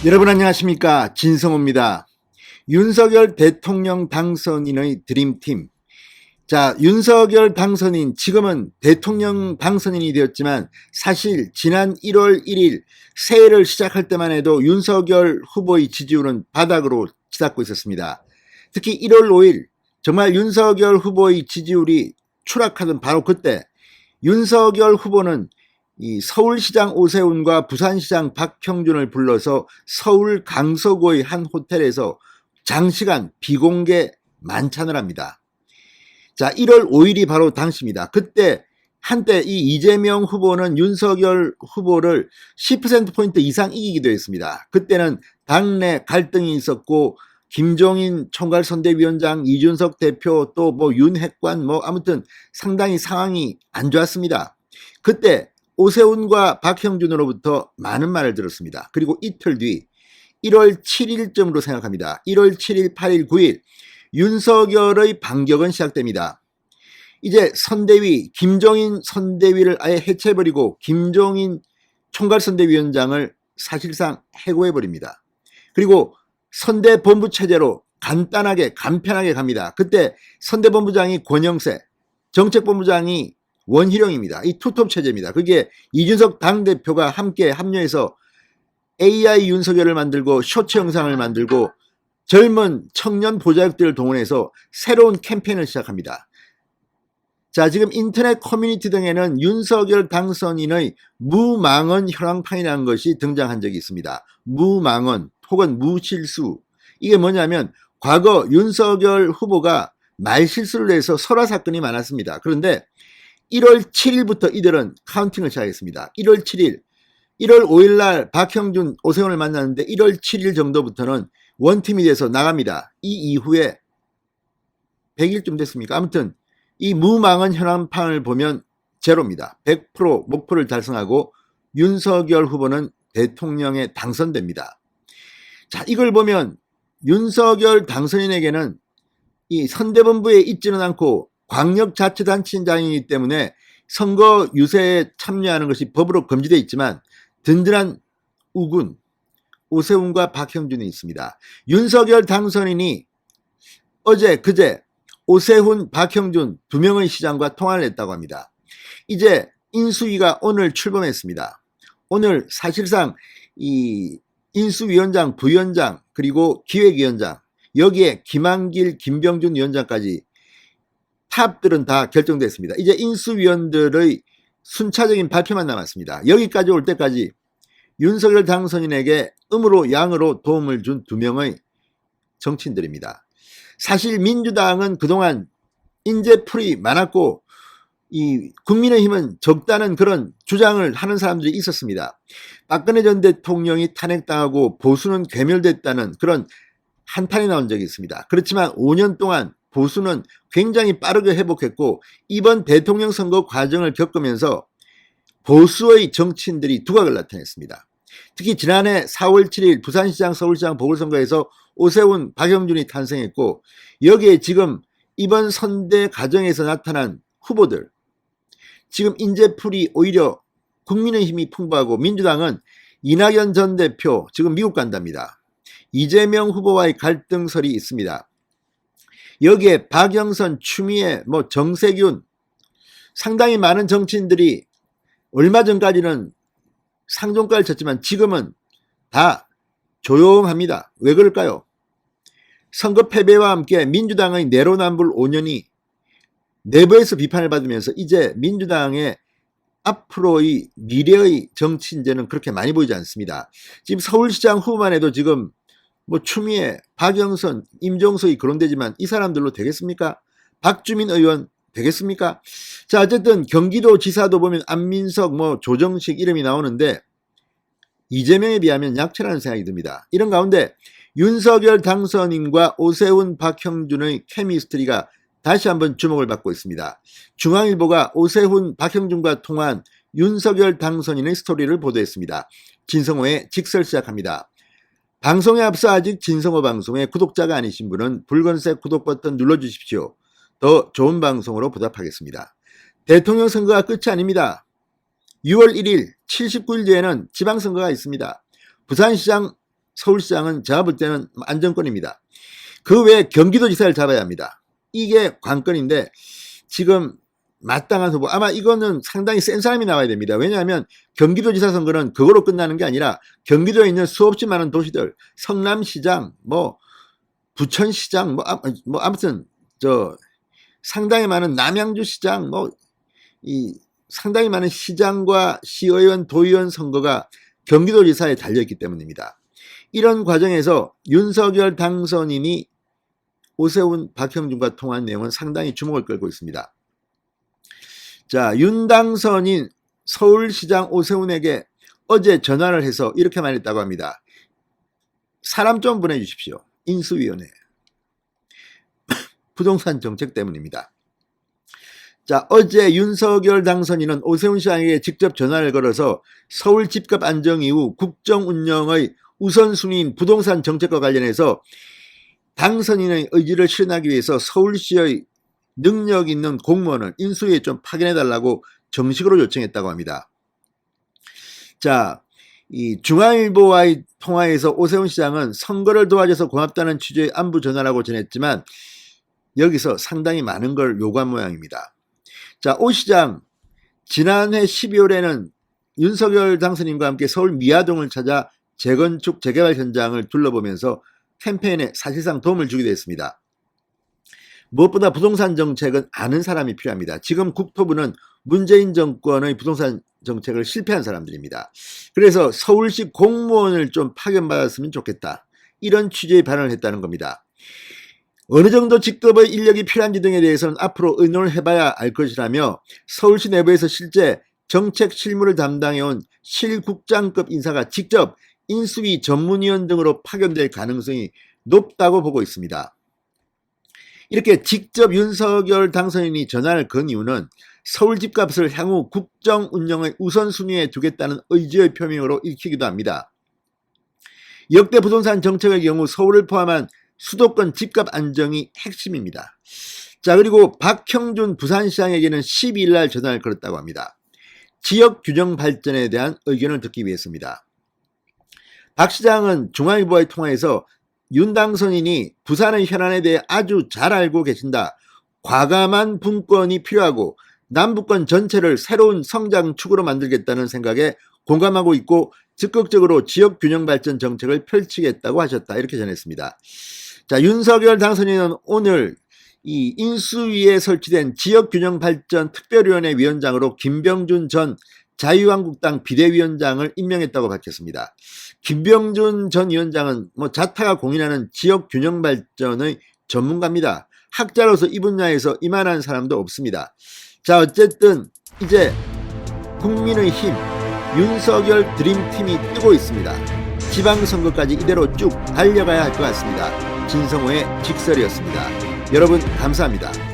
여러분 안녕하십니까, 진성호입니다. 윤석열 대통령 당선인의 드림팀. 자, 윤석열 당선인, 지금은 대통령 당선인이 되었지만 사실 지난 1월 1일 새해를 시작할 때만 해도 윤석열 후보의 지지율은 바닥으로 치닫고 있었습니다. 특히 1월 5일 정말 윤석열 후보의 지지율이 추락하던 바로 그때 윤석열 후보는 이 서울시장 오세훈과 부산시장 박형준을 불러서 서울 강서구의 한 호텔에서 장시간 비공개 만찬을 합니다. 자, 1월 5일이 바로 당시입니다. 그때 한때 이 이재명 후보는 윤석열 후보를 10%포인트 이상 이기기도 했습니다. 그때는 당내 갈등이 있었고 김종인 총괄선대위원장, 이준석 대표, 또 뭐 윤핵관, 아무튼 상당히 상황이 안 좋았습니다. 그때 오세훈과 박형준으로부터 많은 말을 들었습니다. 그리고 이틀 뒤 1월 7일쯤으로 생각합니다. 1월 7일, 8일, 9일 윤석열의 반격은 시작됩니다. 이제 선대위, 김종인 선대위를 아예 해체해버리고 김종인 총괄선대위원장을 사실상 해고해버립니다. 그리고 선대본부 체제로 간단하게 간편하게 갑니다. 그때 선대본부장이 권영세, 정책본부장이 원희룡입니다. 이 투톱 체제입니다. 그게 이준석 당대표가 함께 합류해서 AI 윤석열을 만들고 쇼츠 영상을 만들고 젊은 청년 보좌역들을 동원해서 새로운 캠페인을 시작합니다. 자, 지금 인터넷 커뮤니티 등에는 윤석열 당선인의 무망언 혈황판이라는 것이 등장한 적이 있습니다. 무망언 혹은 무실수. 이게 뭐냐면 과거 윤석열 후보가 말실수를 해서 설화 사건이 많았습니다. 그런데 1월 7일부터 이들은 카운팅을 시작했습니다. 1월 7일, 1월 5일 날 박형준, 오세훈을 만났는데 1월 7일 정도부터는 원팀이 돼서 나갑니다. 이 이후에 100일쯤 됐습니까? 아무튼 이 무망언 현황판을 보면 제로입니다. 100% 목표를 달성하고 윤석열 후보는 대통령에 당선됩니다. 자, 이걸 보면 윤석열 당선인에게는 이 선대본부에 있지는 않고 광역자치단체장이기 때문에 선거 유세에 참여하는 것이 법으로 금지되어 있지만 든든한 우군, 오세훈과 박형준이 있습니다. 윤석열 당선인이 어제 그제 오세훈, 박형준 두 명의 시장과 통화를 했다고 합니다. 이제 인수위가 오늘 출범했습니다. 오늘 사실상 이 인수위원장, 부위원장 그리고 기획위원장, 여기에 김한길, 김병준 위원장까지 탑들은 다 결정됐습니다. 이제 인수위원들의 순차적인 발표만 남았습니다. 여기까지 올 때까지 윤석열 당선인에게 음으로 양으로 도움을 준 두 명의 정치인들입니다. 사실 민주당은 그동안 인재풀이 많았고 이 국민의힘은 적다는 그런 주장을 하는 사람들이 있었습니다. 박근혜 전 대통령이 탄핵당하고 보수는 괴멸됐다는 그런 한탄이 나온 적이 있습니다. 그렇지만 5년 동안 보수는 굉장히 빠르게 회복했고 이번 대통령 선거 과정을 겪으면서 보수의 정치인들이 두각을 나타냈습니다. 특히 지난해 4월 7일 부산시장, 서울시장 보궐선거에서 오세훈, 박형준이 탄생했고 여기에 지금 이번 선대 과정에서 나타난 후보들, 지금 인재풀이 오히려 국민의힘이 풍부하고 민주당은 이낙연 전 대표 지금 미국 간답니다. 이재명 후보와의 갈등설이 있습니다. 여기에 박영선, 추미애, 정세균 상당히 많은 정치인들이 얼마 전까지는 상종가를 쳤지만 지금은 다 조용합니다. 왜 그럴까요? 선거 패배와 함께 민주당의 내로남불 5년이 내부에서 비판을 받으면서 이제 민주당의 앞으로의 미래의 정치 인재는 그렇게 많이 보이지 않습니다. 지금 서울시장 후보만 해도 지금 추미애, 박영선, 임종석이 거론되지만 이 사람들로 되겠습니까? 박주민 의원 되겠습니까? 자, 어쨌든 경기도지사도 보면 안민석, 조정식 이름이 나오는데 이재명에 비하면 약체라는 생각이 듭니다. 이런 가운데 윤석열 당선인과 오세훈, 박형준의 케미스트리가 다시 한번 주목을 받고 있습니다. 중앙일보가 오세훈, 박형준과 통한 윤석열 당선인의 스토리를 보도했습니다. 진성호의 직설 시작합니다. 방송에 앞서 아직 진성호 방송의 구독자가 아니신 분은 붉은색 구독 버튼 눌러주십시오. 더 좋은 방송으로 보답하겠습니다. 대통령 선거가 끝이 아닙니다. 6월 1일 79일 뒤에는 지방선거가 있습니다. 부산시장 서울시장은 제가 볼 때는 안정권입니다. 그 외에 경기도지사를 잡아야 합니다. 이게 관건인데 지금 마땅한 후보, 아마 이거는 상당히 센 사람이 나와야 됩니다. 왜냐하면 경기도지사 선거는 그거로 끝나는 게 아니라 경기도에 있는 수없이 많은 도시들, 성남시장, 부천시장, 아무튼 상당히 많은 남양주시장, 상당히 많은 시장과 시의원, 도의원 선거가 경기도지사에 달려있기 때문입니다. 이런 과정에서 윤석열 당선인이 오세훈, 박형준과 통화한 내용은 상당히 주목을 끌고 있습니다. 자, 윤 당선인 서울시장 오세훈에게 어제 전화를 해서 이렇게 말했다고 합니다. 사람 좀 보내주십시오. 인수위원회. 부동산 정책 때문입니다. 자, 어제 윤석열 당선인은 오세훈 시장에게 직접 전화를 걸어서 서울 집값 안정 이후 국정 운영의 우선순위인 부동산 정책과 관련해서 당선인의 의지를 실현하기 위해서 서울시의 능력 있는 공무원을 인수위에 좀 파견해달라고 정식으로 요청했다고 합니다. 자, 이 중앙일보와의 통화에서 오세훈 시장은 선거를 도와줘서 고맙다는 취지의 안부 전화라고 전했지만 여기서 상당히 많은 걸 요구한 모양입니다. 자, 오 시장 지난해 12월에는 윤석열 당선인과 함께 서울 미아동을 찾아 재건축 재개발 현장을 둘러보면서 캠페인에 사실상 도움을 주기도 했습니다. 무엇보다 부동산 정책은 아는 사람이 필요합니다. 지금 국토부는 문재인 정권의 부동산 정책을 실패한 사람들입니다. 그래서 서울시 공무원을 좀 파견받았으면 좋겠다. 이런 취지의 발언을 했다는 겁니다. 어느 정도 직급의 인력이 필요한지 등에 대해서는 앞으로 의논을 해봐야 알 것이라며 서울시 내부에서 실제 정책 실무를 담당해온 실국장급 인사가 직접 인수위 전문위원 등으로 파견될 가능성이 높다고 보고 있습니다. 이렇게 직접 윤석열 당선인이 전화를 건 이유는 서울 집값을 향후 국정 운영의 우선순위에 두겠다는 의지의 표명으로 읽히기도 합니다. 역대 부동산 정책의 경우 서울을 포함한 수도권 집값 안정이 핵심입니다. 자, 그리고 박형준 부산시장에게는 12일 날 전화를 걸었다고 합니다. 지역 균형 발전에 대한 의견을 듣기 위해서입니다. 박 시장은 중앙일보와의 통화에서 윤 당선인이 부산의 현안에 대해 아주 잘 알고 계신다. 과감한 분권이 필요하고 남북권 전체를 새로운 성장축으로 만들겠다는 생각에 공감하고 있고 적극적으로 지역 균형 발전 정책을 펼치겠다고 하셨다. 이렇게 전했습니다. 자, 윤석열 당선인은 오늘 이 인수위에 설치된 지역균형발전 특별위원회 위원장으로 김병준 전 자유한국당 비대위원장을 임명했다고 밝혔습니다. 김병준 전 위원장은 자타가 공인하는 지역균형발전의 전문가입니다. 학자로서 이 분야에서 이만한 사람도 없습니다. 자, 어쨌든 이제 국민의힘 윤석열 드림팀이 뜨고 있습니다. 지방선거까지 이대로 쭉 달려가야 할 것 같습니다. 진성호의 직설이었습니다. 여러분 감사합니다.